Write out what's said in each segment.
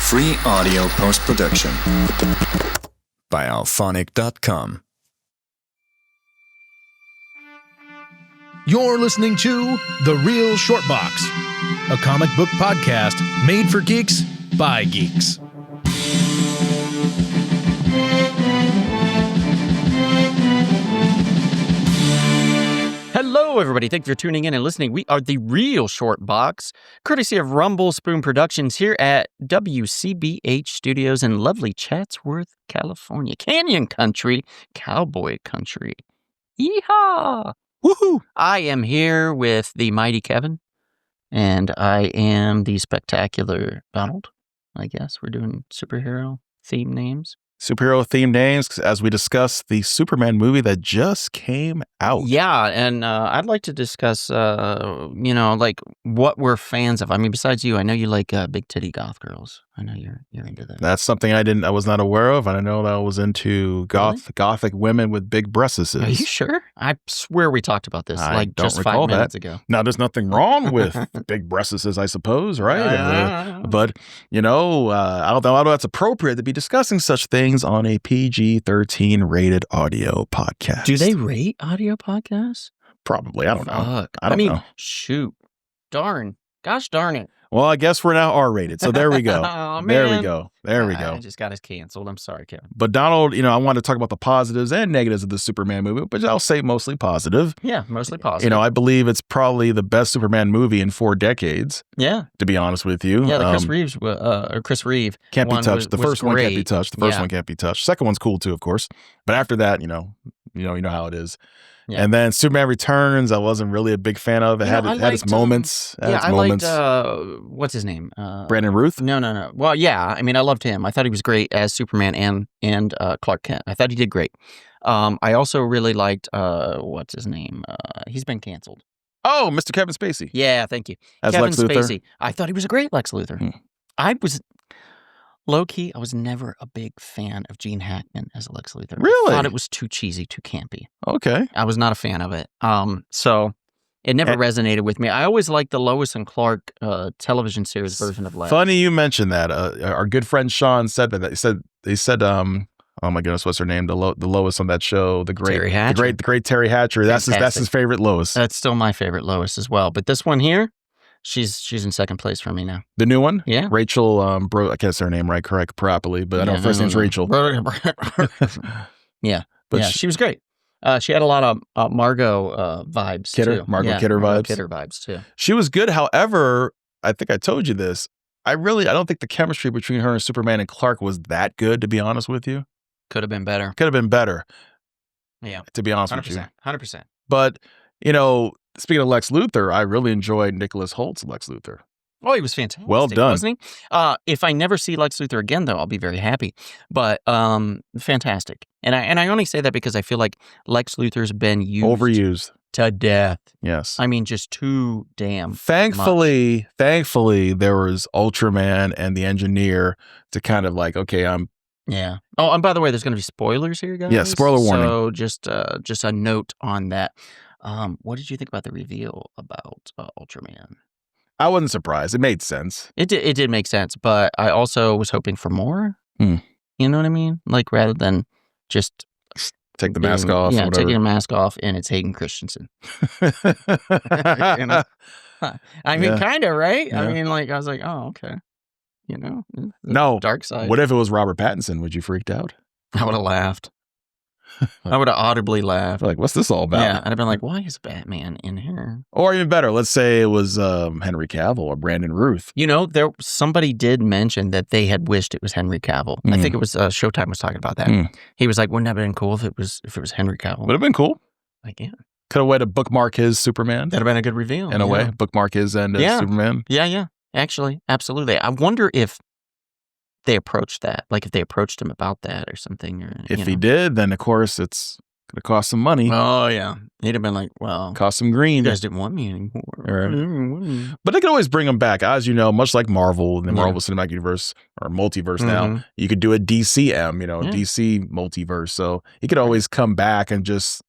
Free audio post-production by Alphonic.com. You're listening to The Real Short Box, a comic book podcast made for geeks by geeks. Hello, everybody. Thank you for tuning in and listening. We are The Real Short Box, courtesy of Rumble Spoon Productions here at WCBH Studios in lovely Chatsworth, California. Canyon country, cowboy country. Yeehaw! Woohoo! I am here with the mighty Kevin, and I am the spectacular Donald. I guess we're doing superhero theme names. Superhero themed names, as we discuss the Superman movie that just came out. Yeah, and I'd like to discuss, like what we're fans of. I mean, besides you, I know you like big titty goth girls. I know you're into that. That's something I was not aware of, and I know that I was into gothic women with big breasts. Are you sure? I swear we talked about this just 5 minutes ago. Now, there's nothing wrong with big breasts, I suppose, right? But I don't know that's appropriate to be discussing such things on a PG-13 rated audio podcast. Do they rate audio podcasts? Probably. I don't know. Fuck. I don't know. Shoot. Darn. Gosh darn it. Well, I guess we're now R-rated, so there we go. Oh, there man. we go. There we go. I just got us canceled. I'm sorry, Kevin. But Donald, I want to talk about the positives and negatives of the Superman movie, but I'll say mostly positive. Yeah, mostly positive. I believe it's probably the best Superman movie in 4 decades. Yeah. To be honest with you. Yeah, the Chris Reeve can't be touched. The first one can't be great. touched. The first one can't be touched. Second one's cool too, of course. But after that, you know how it is. Yeah. And then Superman Returns, I wasn't really a big fan of. It had its moments. I liked, what's his name? Brandon Routh? No. Well, yeah, I mean, I loved him. I thought he was great as Superman and Clark Kent. I thought he did great. I also really liked, what's his name? He's been canceled. Oh, Mr. Kevin Spacey. Yeah, thank you. As Kevin Lex Luthor? Spacey. I thought he was a great Lex Luthor. Low-key, I was never a big fan of Gene Hackman as Lex Luthor. Really? I thought it was too cheesy, too campy. Okay. I was not a fan of it. So it never resonated with me. I always liked the Lois and Clark television series version of Lex. Funny you mentioned that. Our good friend Sean said that. They said, oh my goodness, what's her name? The Lois on that show, the great Terry Hatcher. the great Terry Hatcher. That's his favorite Lois. That's still my favorite Lois as well. But this one here, she's in second place for me now. The new one? Yeah. Rachel, I can't say her name correct properly, but I know her first name's Rachel. Yeah. But she was great. She had a lot of Margot vibes Kidder? too. Margot Kidder vibes? Kidder vibes too. She was good. However, I think I told you this. I don't think the chemistry between her and Superman and Clark was that good, to be honest with you. Could have been better. Could have been better. Yeah. To be honest 100%, with you. 100%. But, speaking of Lex Luthor, I really enjoyed Nicholas Holt's Lex Luthor. Oh, he was fantastic. Well done. Wasn't he? If I never see Lex Luthor again, though, I'll be very happy. But fantastic. And I only say that because I feel like Lex Luthor's been overused to death. Yes. I mean, just too damn Thankfully, there was Ultraman and the Engineer to kind of like, okay, Yeah. Oh, and by the way, there's going to be spoilers here, guys. Yeah, spoiler warning. So just a note on that. What did you think about the reveal about Ultraman? I wasn't surprised. It made sense. It did make sense, but I also was hoping for more. You know what I mean? Like, rather than just take the mask off. Yeah, or whatever. taking a mask off, and it's Hayden Christensen. I mean, kind of, right? Yeah. I mean, like, I was like, oh, okay. No. Dark side. What if it was Robert Pattinson? Would you freaked out? I would have laughed. I would have audibly laughed. Like, what's this all about? Yeah, I'd have been like, why is Batman in here? Or even better, let's say it was Henry Cavill or Brandon Routh. Somebody did mention that they had wished it was Henry Cavill. I think it was Showtime was talking about that. He was like, wouldn't that have been cool if it was Henry Cavill? Would have been cool. Like, yeah. Could have way to bookmark his Superman. That'd have been a good reveal. In a way. Bookmark his and Superman. Yeah. Actually, absolutely. I wonder if they approached that. Like, if they approached him about that or something. Or if he did, then of course it's going to cost some money. Oh, yeah. He'd have been like, well, cost some green. You guys didn't want me anymore. But they could always bring him back. As you know, much like Marvel, the Marvel Cinematic Universe or multiverse now, you could do a DCM, DC multiverse. So he could always come back and just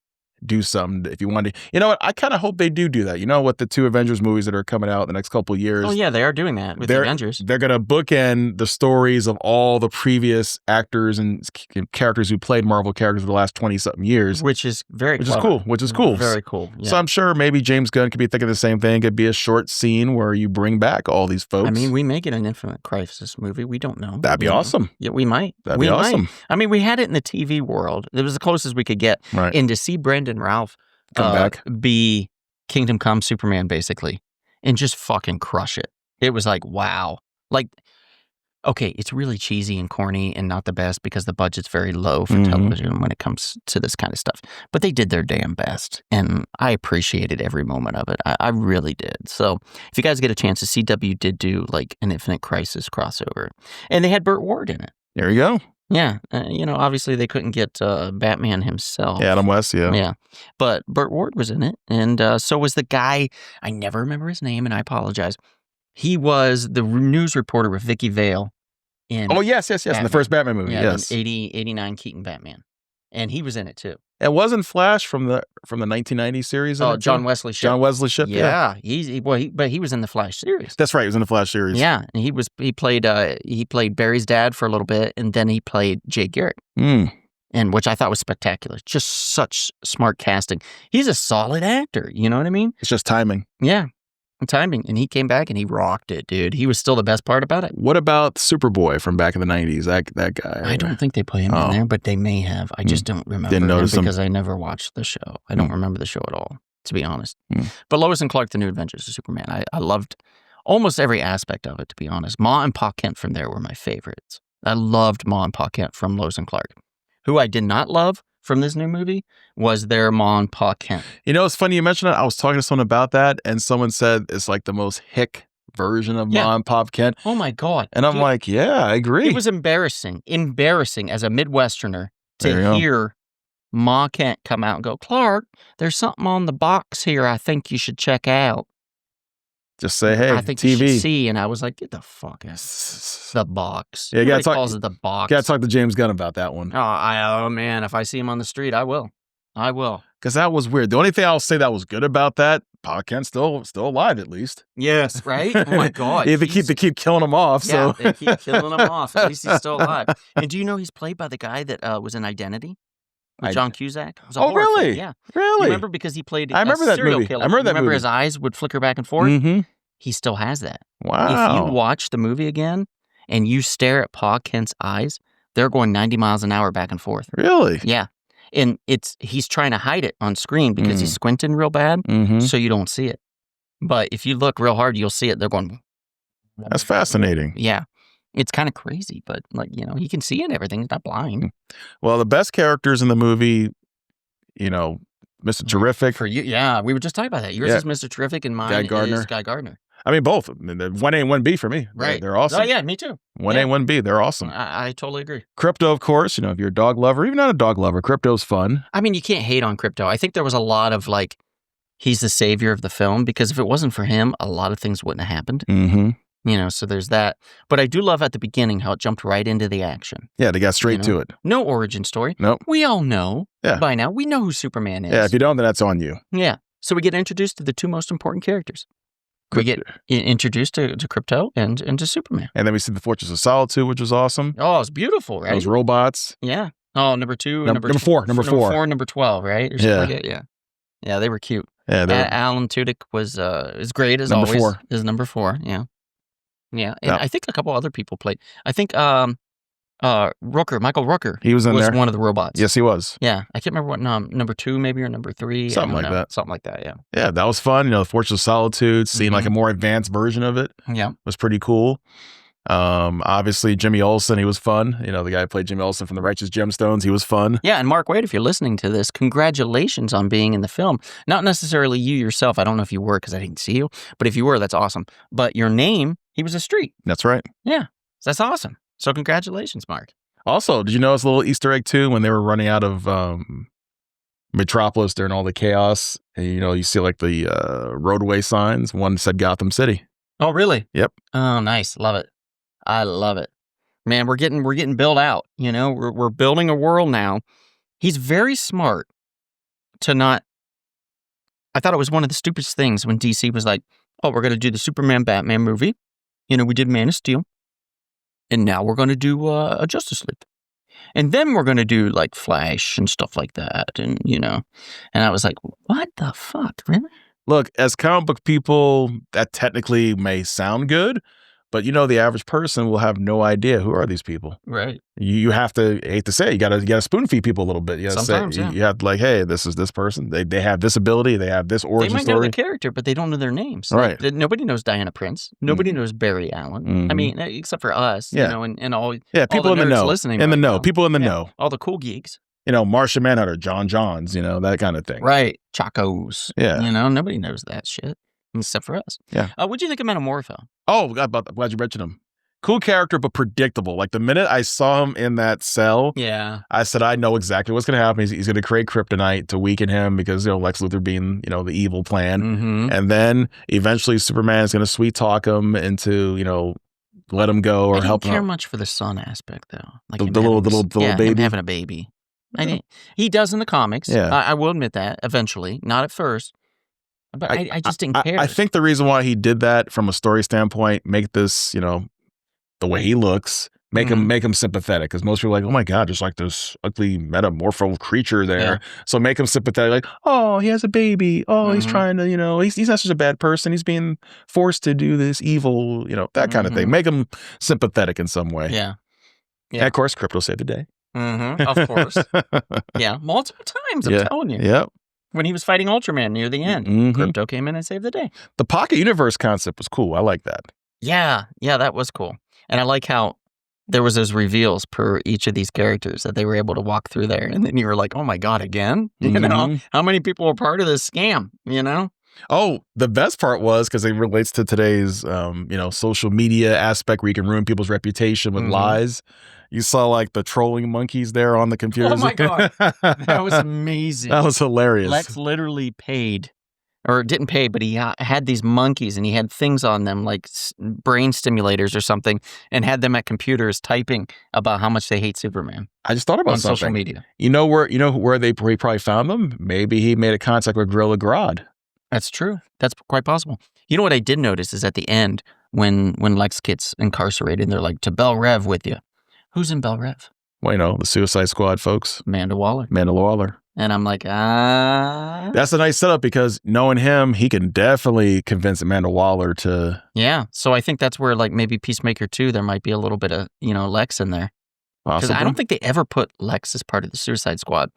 do something if you want to. You know what? I kind of hope they do that. You know what? The 2 Avengers movies that are coming out in the next couple of years. Oh, yeah, they are doing that with the Avengers. They're going to bookend the stories of all the previous actors and characters who played Marvel characters for the last 20-something years. Which is very cool. Which is cool. Very cool. Yeah. So I'm sure maybe James Gunn could be thinking the same thing. It could be a short scene where you bring back all these folks. I mean, we may get an Infinite Crisis movie. We don't know. That'd be awesome. Yeah, we might. That'd be awesome. I mean, we had it in the TV world. It was the closest we could get. Right. And to see Brendan Routh come back, be Kingdom Come Superman, basically, and just fucking crush it. It was like, wow. Like, okay, it's really cheesy and corny and not the best because the budget's very low for television when it comes to this kind of stuff. But they did their damn best, and I appreciated every moment of it. I really did. So if you guys get a chance, the CW did do like an Infinite Crisis crossover, and they had Burt Ward in it. There you go. Yeah, obviously they couldn't get Batman himself. Adam West, yeah. Yeah, but Burt Ward was in it, and so was the guy, I never remember his name, and I apologize. He was the news reporter with Vicky Vale in yes, in the first Batman movie, yes. 89 Keaton Batman, and he was in it too. It wasn't Flash from the 1990 series. Oh, John Wesley Shipp. John Wesley Shipp. Yeah, but he was in the Flash series. That's right. He was in the Flash series. Yeah, and he played Barry's dad for a little bit, and then he played Jay Garrick, and which I thought was spectacular. Just such smart casting. He's a solid actor. You know what I mean? It's just timing. Yeah. Timing, and he came back and he rocked it, dude. He was still the best part about it. What about Superboy from back in the 90s? That guy. I don't think they put him in there, but they may have. I just don't remember. Didn't notice him because I never watched the show. I don't remember the show at all, to be honest. But Lois and Clark: The New Adventures of Superman, I loved almost every aspect of it, to be honest. Ma and Pa Kent from there were my favorites. I loved Ma and Pa Kent from Lois and Clark. Who I did not love from this new movie was their Ma and Pa Kent. You know, it's funny you mentioned it. I was talking to someone about that, and someone said it's like the most hick version of Ma and Pa Kent. Oh my God. And I'm like, yeah, I agree. It was embarrassing as a Midwesterner to hear Ma Kent come out and go, Clark, there's something on the box here I think you should check out. Just say, hey, I think TV. You should see. And I was like, get the fuck out. The box. Yeah, Everybody calls it the box. Gotta talk to James Gunn about that one. Oh, man, if I see him on the street, I will. Because that was weird. The only thing I'll say that was good about that, Pa Kent's still alive at least. Yes, right? Oh my God. They keep killing him off. Yeah, so they keep killing him off. At least he's still alive. And do you know he's played by the guy that was in Identity? With John Cusack. It was a horror really? Film. Yeah. Really? You remember because he played I remember a that serial movie. killer. I remember that remember movie. His eyes would flicker back and forth? Mm-hmm. He still has that. Wow. If you watch the movie again and you stare at Pa Kent's eyes, they're going 90 miles an hour back and forth. Really? Yeah. And he's trying to hide it on screen because he's squinting real bad, so you don't see it. But if you look real hard, you'll see it. They're going. That's fascinating. Yeah. It's kind of crazy, but he can see it. Everything. He's not blind. Well, the best characters in the movie, Mr. Terrific. For you, yeah, we were just talking about that. Yours is Mr. Terrific and mine is Guy Gardner. I mean, both. 1A and 1B for me. Right. They're awesome. Oh, yeah, me too. 1A and 1B, they're awesome. I totally agree. Krypto, of course, if you're a dog lover, even not a dog lover, Krypto's fun. I mean, you can't hate on Krypto. I think there was a lot of he's the savior of the film because if it wasn't for him, a lot of things wouldn't have happened. Mm-hmm. So there's that. But I do love at the beginning how it jumped right into the action. Yeah, they got straight to it. No origin story. Nope. We all know by now. We know who Superman is. Yeah, if you don't, then that's on you. Yeah. So we get introduced to the two most important characters. We get introduced to Krypto and to Superman. And then we see the Fortress of Solitude, which was awesome. Oh, it's beautiful, right? Those robots. Yeah. Oh, number 2, number 4. Number 4, number 12, right? Yeah. Yeah, they were cute. Yeah, Alan Tudyk was great as number always. 4. Is number 4, yeah. Yeah, and I think a couple other people played. I think Michael Rooker. He was in there. One of the robots. Yes, he was. Yeah, I can't remember what number 2 maybe or number 3. Something like that. Something like that. Yeah. Yeah, that was fun. The Fortress of Solitude, seeing like a more advanced version of it. Yeah, was pretty cool. Obviously Jimmy Olsen, he was fun. The guy who played Jimmy Olsen from The Righteous Gemstones, he was fun. Yeah, and Mark Waid, if you're listening to this, congratulations on being in the film. Not necessarily you yourself. I don't know if you were because I didn't see you, but if you were, that's awesome. But your name, he was a street. That's right. Yeah, that's awesome. So congratulations, Mark. Also, did you notice a little Easter egg too when they were running out of Metropolis during all the chaos? And, you see like the roadway signs. One said Gotham City. Oh, really? Yep. Oh, nice. Love it. I love it. Man, we're getting built out. We're building a world now. He's very smart. to not. I thought it was one of the stupidest things when DC was like, "Oh, we're going to do the Superman Batman movie. You know, we did Man of Steel, and now we're going to do a Justice League, and then we're going to do like Flash and stuff like that, and you know." And I was like, "What the fuck, really?" Look, as comic book people, that technically may sound good, but you know, the average person will have no idea who are these people. Right. You have to, I hate to say it, you gotta spoon feed people a little bit. You gotta Sometimes, say, yeah. you have to like, hey, this is this person. They have this ability. They have this They origin might know story. the character, but they don't know their names. Right. Like, nobody knows Diana Prince. Nobody knows Barry Allen. I Mhm. mean, except for us, Yeah. you know, and all. Yeah, all people in the nerds know. listening In the right know. now. People in the Yeah. know. All the cool geeks. You know, Martian Manhunter, John Johns, you know, that kind of thing. Right. Chacos. Yeah. You know, nobody knows that shit except for us. Yeah. What'd you think of Metamorpho? Oh, I'm glad you mentioned him. Cool character, but predictable. Like the minute I saw him in that cell, Yeah. I said, I know exactly what's going to happen. He's going to create kryptonite to weaken him because, you know, Lex Luthor being, you know, the evil plan. Mm-hmm. And then eventually Superman is going to sweet talk him into, you know, let him go or I didn't help him care out. much for the son aspect though. Like The him little- having the this- little yeah, him baby? having a baby. I Yeah. didn't, he does in the comics. Yeah. I will admit that eventually, not at first. But I just didn't care. I think the reason why he did that from a story standpoint, make this, you know, the way he looks, make him sympathetic. Because most people are like, oh my God, there's like this ugly metamorpho creature there. Yeah. So make him sympathetic. Like, oh, he has a baby. Oh, he's Mhm. trying to, you know, he's not such a bad person. He's being forced to do this evil, you know, that kind of thing. Mhm. Make him sympathetic in some way. Yeah. And of course, Crypto saved the day. Of course. Yeah. Multiple times, I'm Yeah. telling you. Yep. When he was fighting Ultraman near the end, Mhm. Crypto came in and saved the day. The Pocket Universe concept was cool. I like that. Yeah. Yeah, that was cool. And I like how there was those reveals per each of these characters that they were able to walk through there. And then you were like, oh my God, again? You know, Mhm. how many people were part of this scam, you know? Oh, the best part was because it relates to today's, you know, social media aspect where you can ruin people's reputation with Mhm. lies. You saw like the trolling monkeys there on the computers. Oh my God. That was amazing. That was hilarious. Lex literally paid, or didn't pay, but he had these monkeys and he had things on them like brain stimulators or something, and had them at computers typing about how much they hate Superman I just thought about on something. social media. You know where he probably found them? Maybe he made a contact with Gorilla Grodd. That's true. That's quite possible. You know what I did notice is at the end when Lex gets incarcerated, they're like, to Bel Rev with you. Who's in Bel Rev? Well, you know, the Suicide Squad folks. Amanda Waller. Amanda Waller. And I'm like, That's a nice setup because knowing him, he can definitely convince Amanda Waller to. yeah. So I think that's where like maybe Peacemaker 2, there might be a little bit of, you know, Lex in there. Because I don't think they ever put Lex as part of the Suicide Squad.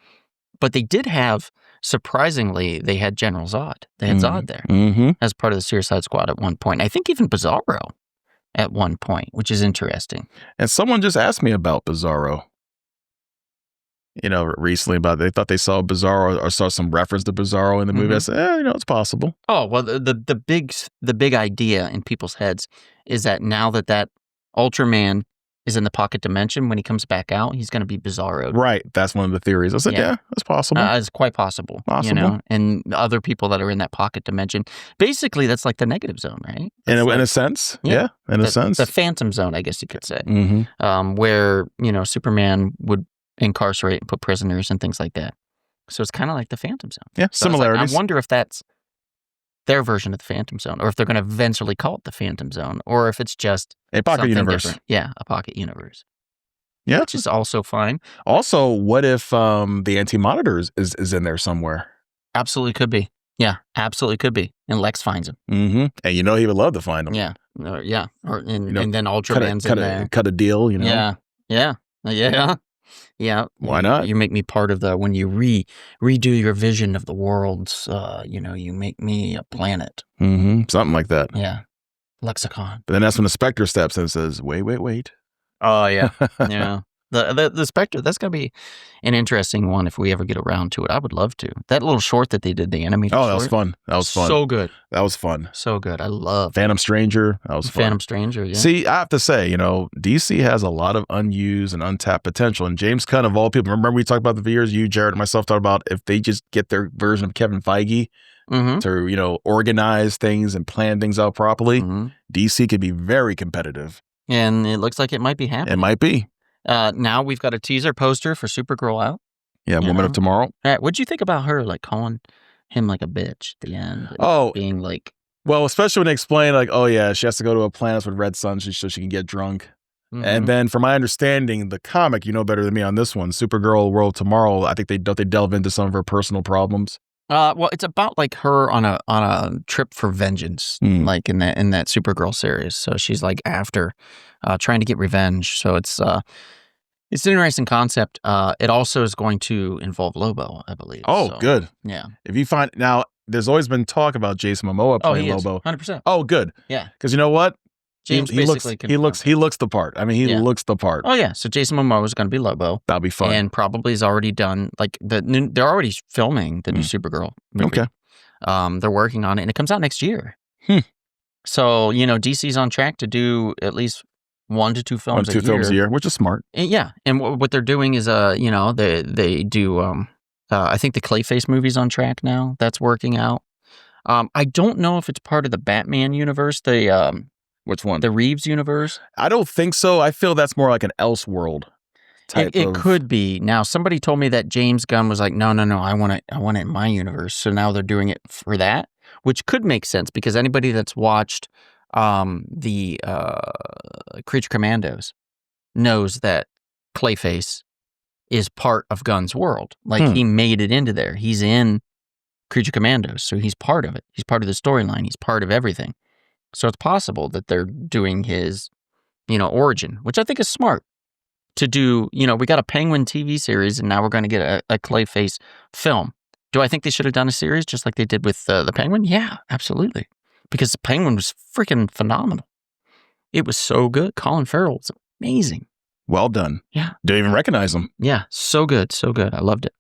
But they did have, surprisingly, they had General Zod. They had Zod there Mm-hmm. as part of the Suicide Squad at one point. I think even Bizarro at one point, which is interesting. And someone just asked me about Bizarro. You know, recently about they thought they saw Bizarro or saw some reference to Bizarro in the movie. I Mhm. said, you know, it's possible. Oh, well, the big idea in people's heads is that now that Ultraman is in the pocket dimension, when he comes back out, he's going to be Bizarro. Right. That's one of the theories. I said, Yeah. yeah, that's possible. It's quite possible, you Possible. know, and other people that are in that pocket dimension. Basically, that's like the negative zone, right? in That's a like sense. Yeah. Yeah. In a sense. the phantom zone, I guess you could say, Mm-hmm. where, you know, Superman would incarcerate and put prisoners and things like that. So it's kind of like the phantom zone. Yeah. So I was like, Similarities. I wonder if that's their version of the Phantom Zone, or if they're going to eventually call it the Phantom Zone, or if it's just A pocket something universe. different. Yeah, a pocket universe, Yeah. which is also fine. Also, what if the Anti-Monitor is in there somewhere? Absolutely could be. Yeah, absolutely could be. And Lex finds him. Mm-hmm. And you know he would love to find him. Yeah, yeah. And, You know, and then Ultraman's in there. Cut a deal, you know? Yeah, yeah. Why not? You make me part of the, when you redo your vision of the worlds, you know, you make me a planet. Mm-hmm. Something like that. Yeah. Lexicon. But then that's when the Spectre steps in and says, wait. Oh, yeah. Yeah. The Spectre, that's going to be an interesting one if we ever get around to it. I would love to. That little short that they did, the animated Oh, that was short, fun. That was fun. So good. That was fun. So good. I love Phantom Stranger. That was fun. Phantom Stranger, yeah. See, I have to say, you know, DC has a lot of unused and untapped potential. And James Gunn, of all people, remember we talked about the years, you, Jared, and myself talked about if they just get their version of Kevin Feige Mm-hmm. to, you know, organize things and plan things out properly, Mm-hmm. DC could be very competitive. And it looks like it might be happening. It might be. Now we've got a teaser poster for Supergirl out. Yeah, You Woman know? of Tomorrow. What'd you think about her like calling him like a bitch at the end? And Oh, being like, well, especially when they explain like, oh yeah, she has to go to a planet with red sun so she can get drunk. mhm. And then, from my understanding, the comic, you know better than me on this one, Supergirl World Tomorrow. I think they delve into some of her personal problems. Well, it's about like her on a trip for vengeance, like in that Supergirl series. So she's like after trying to get revenge. So it's an interesting concept. It also is going to involve Lobo, I believe. Oh, So, good. yeah. If you find now, there's always been talk about Jason Momoa Oh, playing he is Lobo. 100%. Oh, good. Yeah. Because you know what? James he looks basically he confirmed looks the part. I mean, he Yeah. looks the part. Oh yeah. So Jason Momoa is going to be Lobo, That'll be fun. and probably has already done like they're already filming the new Supergirl movie. Okay. They're working on it, and it comes out next year. So DC's on track to do at least 1 to 2 films a year. 2 films a year, which is smart. And yeah, and what they're doing is they do I think the Clayface movie's on track now. That's working out. I don't know if it's part of the Batman universe. Which one? The Reeves universe. I don't think so. I feel that's more like an Elseworld type It of... could be. Now, somebody told me that James Gunn was like, no, I want it in my universe. So now they're doing it for that, which could make sense because anybody that's watched the Creature Commandos knows that Clayface is part of Gunn's world. Like he made it into there. He's in Creature Commandos, so he's part of it. He's part of the storyline. He's part of everything. So it's possible that they're doing his, origin, which I think is smart to do. We got a Penguin TV series, and now we're going to get a Clayface film. Do I think they should have done a series just like they did with the Penguin? Yeah, absolutely. Because the Penguin was freaking phenomenal. It was so good. Colin Farrell was amazing. Well done. Yeah. Didn't even recognize him. Yeah, so good, so good. I loved it.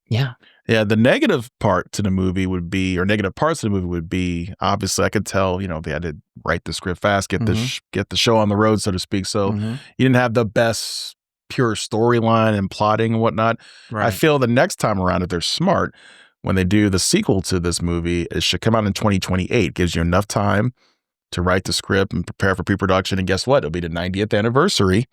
Yeah. Yeah, the negative part to the movie would be, or negative parts of the movie would be, obviously I could tell, they had to write the script fast, get the show on the road, so to speak. So you didn't have the best pure storyline and plotting and whatnot. Right. I feel the next time around, if they're smart, when they do the sequel to this movie, it should come out in 2028. Gives you enough time to write the script and prepare for pre-production. And guess what? It'll be the 90th anniversary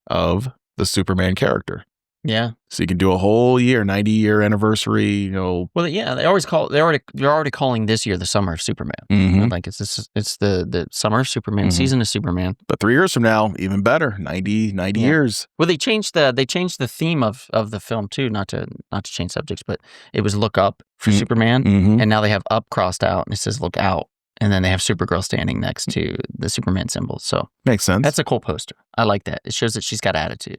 of the Superman character. Yeah. So you can do a whole year, 90-year anniversary, Well, yeah, they're already calling this year the Summer of Superman. Like it's the Summer of Superman, season of Superman. But 3 years from now, even better, 90 years. Well, they changed the theme of the film too, not to change subjects, but it was look up for Superman, and now they have up crossed out and it says look out. And then they have Supergirl standing next to the Superman symbol. So makes sense. That's a cool poster. I like that. It shows that she's got attitude.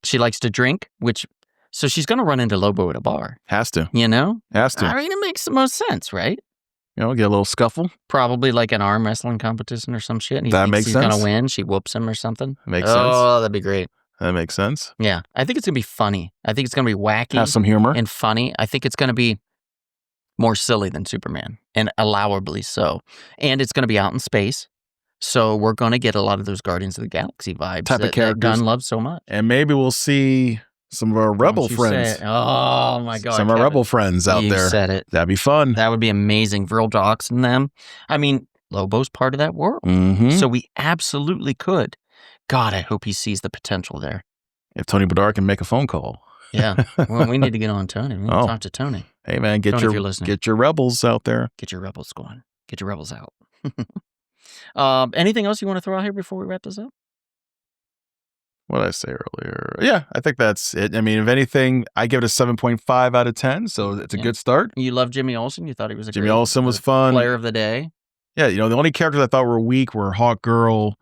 She likes to drink, so she's going to run into Lobo at a bar. Has to. Has to. I mean, it makes the most sense, right? Get a little scuffle. Probably like an arm wrestling competition or some shit. And That makes he's sense. going to win. She whoops him or something. Makes sense. Oh, that'd be great. That makes sense. Yeah. I think it's going to be funny. I think it's going to be wacky. Have some humor. And funny. I think it's going to be more silly than Superman, and allowably so. And it's going to be out in space. So we're going to get a lot of those Guardians of the Galaxy vibes Type of that characters. Gunn loves so much. And maybe we'll see some of our rebel Don't you say friends. it. Oh my God. Some of our Kevin. rebel friends out You there. said it. That'd be fun. That would be amazing. Viril Dox and them. I mean, Lobo's part of that world. So we absolutely could. God, I hope he sees the potential there. If Tony Bedard can make a phone call. Yeah. Well, we need to get on Tony. We need to Oh. talk to Tony. Hey man, Tony, if you're listening. get your rebels out there. Get your rebels going. Get your rebels out. Anything else you want to throw out here before we wrap this up? What did I say earlier? Yeah, I think that's it. I mean, if anything, I give it a 7.5 out of 10. So it's a good start. You love Jimmy Olsen. You thought he was a Jimmy great Olsen was fun. player of the day. Yeah, the only characters I thought were weak were Hawk Girl,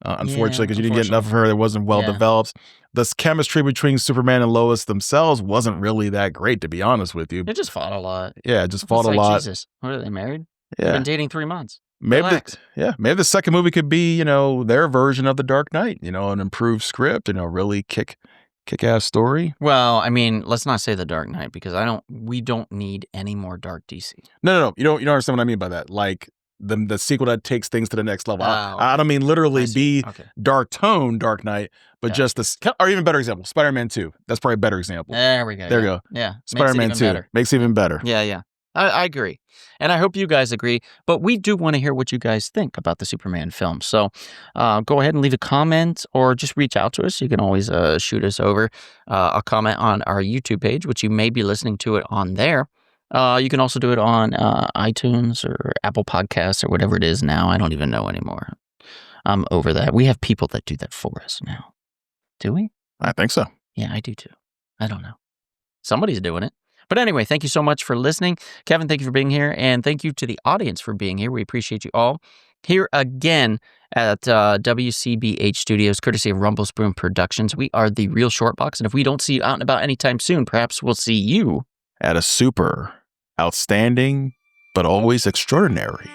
unfortunately, because you didn't get enough of her. It wasn't well developed. The chemistry between Superman and Lois themselves wasn't really that great, to be honest with you. They just fought a lot. Yeah, just fought It's a like, lot. Jesus, what are they married? Yeah. They've been dating 3 months. Maybe Relax. maybe the second movie could be, their version of The Dark Knight, an improved script, really kick-ass story. Well, I mean, let's not say The Dark Knight because we don't need any more dark DC. No. You don't understand what I mean by that. Like the sequel that takes things to the next level. Oh, I don't mean literally be dark tone Dark Knight, but just or even better example, Spider-Man 2. That's probably a better example. There we go. There you go. Yeah. Spider-Man 2 makes it even better. Yeah. I agree. And I hope you guys agree. But we do want to hear what you guys think about the Superman film. So go ahead and leave a comment or just reach out to us. You can always shoot us over a comment on our YouTube page, which you may be listening to it on there. You can also do it on iTunes or Apple Podcasts or whatever it is now. I don't even know anymore. I'm over that. We have people that do that for us now. Do we? I think so. Yeah, I do too. I don't know. Somebody's doing it. But anyway, thank you so much for listening. Kevin, thank you for being here. And thank you to the audience for being here. We appreciate you all. Here again at WCBH Studios, courtesy of Rumble Spoon Productions. We are the Real Short Box. And if we don't see you out and about anytime soon, perhaps we'll see you at a super outstanding, but always extraordinary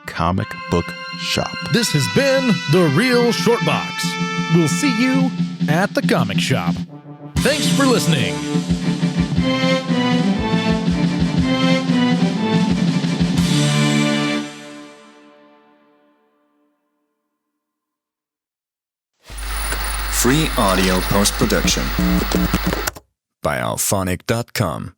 comic book shop. This has been The Real Short Box. We'll see you at the comic shop. Thanks for listening. Free audio post-production by Alphonic.com.